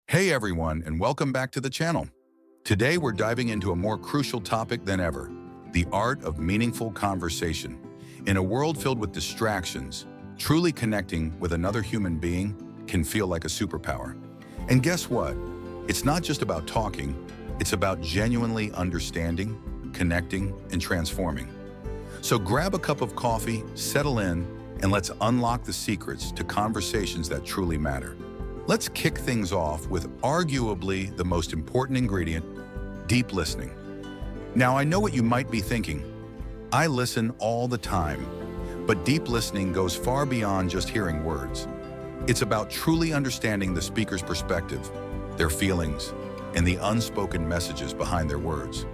Hey everyone, and welcome back to the channel. Today we're diving into a more crucial topic than ever, the art of meaningful conversation. In a world filled with distractions, truly connecting with another human being can feel like a superpower. And guess what? It's not just about talking, it's about genuinely understanding, connecting, and transforming. So grab a cup of coffee, settle in, and let's unlock the secrets to conversations that truly matter. Let's kick things off with arguably the most important ingredient, deep listening. Now, I know what you might be thinking. I listen all the time, but deep listening goes far beyond just hearing words. It's about truly understanding the speaker's perspective, their feelings, and the unspoken messages behind their words.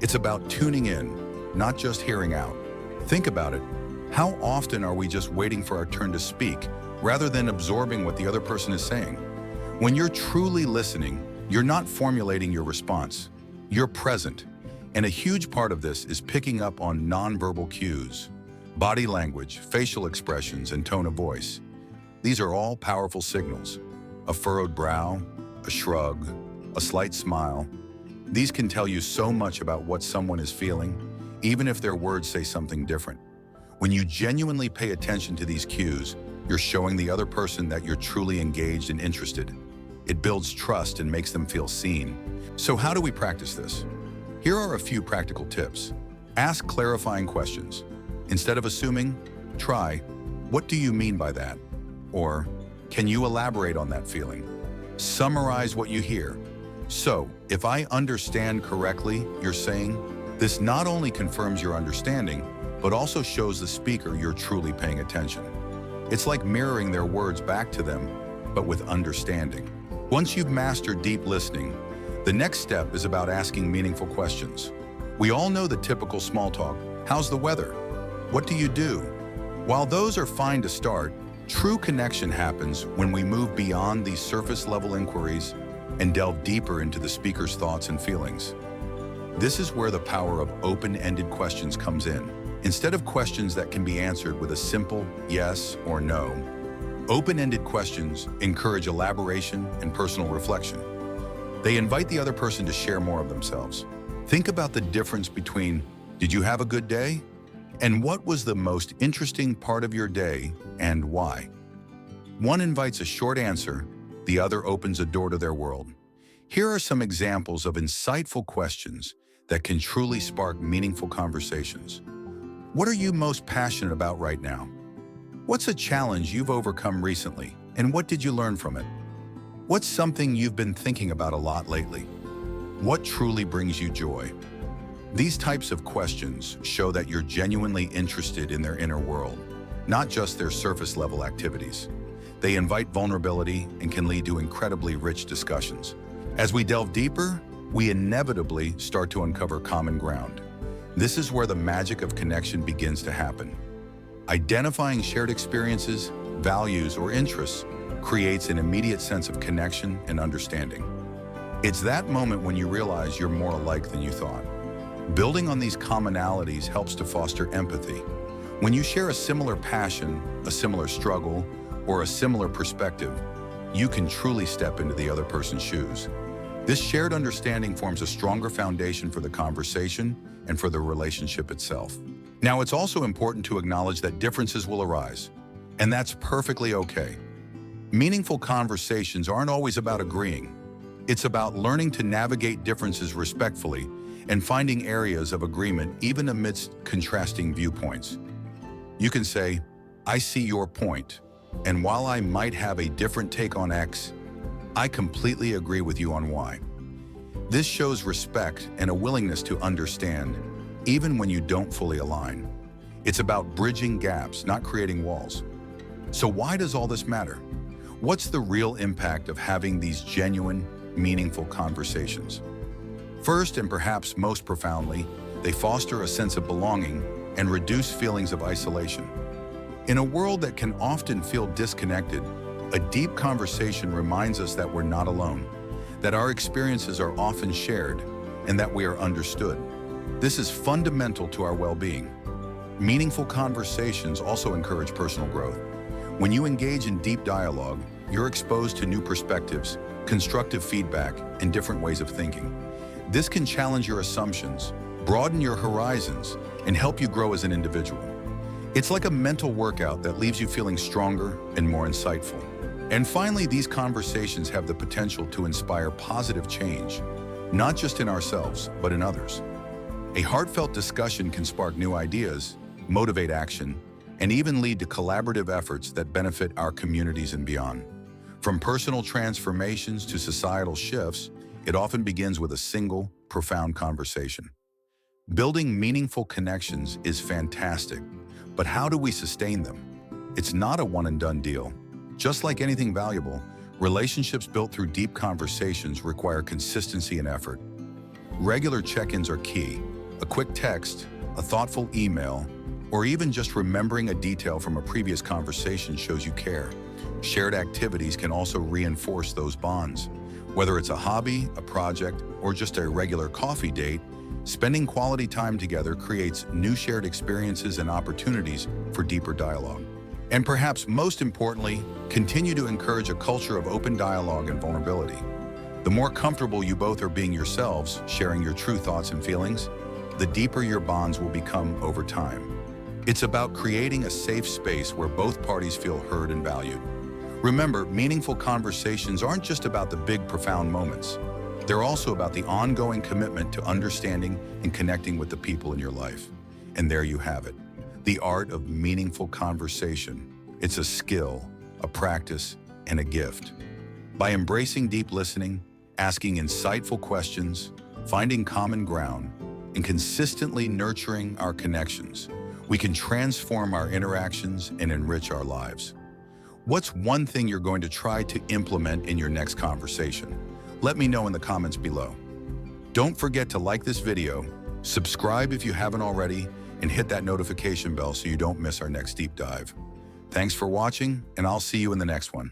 It's about tuning in, not just hearing out. Think about it. How often are we just waiting for our turn to speak, rather than absorbing what the other person is saying? When you're truly listening, you're not formulating your response. You're present. And a huge part of this is picking up on nonverbal cues, body language, facial expressions, and tone of voice. These are all powerful signals. A furrowed brow, a shrug, a slight smile. These can tell you so much about what someone is feeling, even if their words say something different. When you genuinely pay attention to these cues, you're showing the other person that you're truly engaged and interested. It builds trust and makes them feel seen. So how do we practice this? Here are a few practical tips. Ask clarifying questions. Instead of assuming, try, "What do you mean by that?" Or, "Can you elaborate on that feeling?" Summarize what you hear. So, if I understand correctly, you're saying, this not only confirms your understanding, but also shows the speaker you're truly paying attention. It's like mirroring their words back to them, but with understanding. Once you've mastered deep listening, the next step is about asking meaningful questions. We all know the typical small talk, "How's the weather? What do you do?" While those are fine to start, true connection happens when we move beyond these surface-level inquiries and delve deeper into the speaker's thoughts and feelings. This is where the power of open-ended questions comes in. Instead of questions that can be answered with a simple yes or no, open-ended questions encourage elaboration and personal reflection. They invite the other person to share more of themselves. Think about the difference between, "Did you have a good day?" and "What was the most interesting part of your day and why?" One invites a short answer, the other opens a door to their world. Here are some examples of insightful questions that can truly spark meaningful conversations. What are you most passionate about right now? What's a challenge you've overcome recently, and what did you learn from it? What's something you've been thinking about a lot lately? What truly brings you joy? These types of questions show that you're genuinely interested in their inner world, not just their surface-level activities. They invite vulnerability and can lead to incredibly rich discussions. As we delve deeper, we inevitably start to uncover common ground. This is where the magic of connection begins to happen. Identifying shared experiences, values, or interests creates an immediate sense of connection and understanding. It's that moment when you realize you're more alike than you thought. Building on these commonalities helps to foster empathy. When you share a similar passion, a similar struggle, or a similar perspective, you can truly step into the other person's shoes. This shared understanding forms a stronger foundation for the conversation and for the relationship itself. Now, it's also important to acknowledge that differences will arise, and that's perfectly okay. Meaningful conversations aren't always about agreeing. It's about learning to navigate differences respectfully and finding areas of agreement even amidst contrasting viewpoints. You can say, "I see your point, and while I might have a different take on X, I completely agree with you on Y." This shows respect and a willingness to understand, even when you don't fully align. It's about bridging gaps, not creating walls. So why does all this matter? What's the real impact of having these genuine, meaningful conversations? First, and perhaps most profoundly, they foster a sense of belonging and reduce feelings of isolation. In a world that can often feel disconnected, a deep conversation reminds us that we're not alone, that our experiences are often shared, and that we are understood. This is fundamental to our well-being. Meaningful conversations also encourage personal growth. When you engage in deep dialogue, you're exposed to new perspectives, constructive feedback, and different ways of thinking. This can challenge your assumptions, broaden your horizons, and help you grow as an individual. It's like a mental workout that leaves you feeling stronger and more insightful. And finally, these conversations have the potential to inspire positive change, not just in ourselves, but in others. A heartfelt discussion can spark new ideas, motivate action, and even lead to collaborative efforts that benefit our communities and beyond. From personal transformations to societal shifts, it often begins with a single, profound conversation. Building meaningful connections is fantastic, but how do we sustain them? It's not a one-and-done deal. Just like anything valuable, relationships built through deep conversations require consistency and effort. Regular check-ins are key. A quick text, a thoughtful email, or even just remembering a detail from a previous conversation shows you care. Shared activities can also reinforce those bonds. Whether it's a hobby, a project, or just a regular coffee date, spending quality time together creates new shared experiences and opportunities for deeper dialogue. And perhaps most importantly, continue to encourage a culture of open dialogue and vulnerability. The more comfortable you both are being yourselves, sharing your true thoughts and feelings, the deeper your bonds will become over time. It's about creating a safe space where both parties feel heard and valued. Remember, meaningful conversations aren't just about the big, profound moments. They're also about the ongoing commitment to understanding and connecting with the people in your life. And there you have it, the art of meaningful conversation. It's a skill, a practice, and a gift. By embracing deep listening, asking insightful questions, finding common ground, and consistently nurturing our connections, we can transform our interactions and enrich our lives. What's one thing you're going to try to implement in your next conversation? Let me know in the comments below. Don't forget to like this video, subscribe if you haven't already, and hit that notification bell so you don't miss our next deep dive. Thanks for watching, and I'll see you in the next one.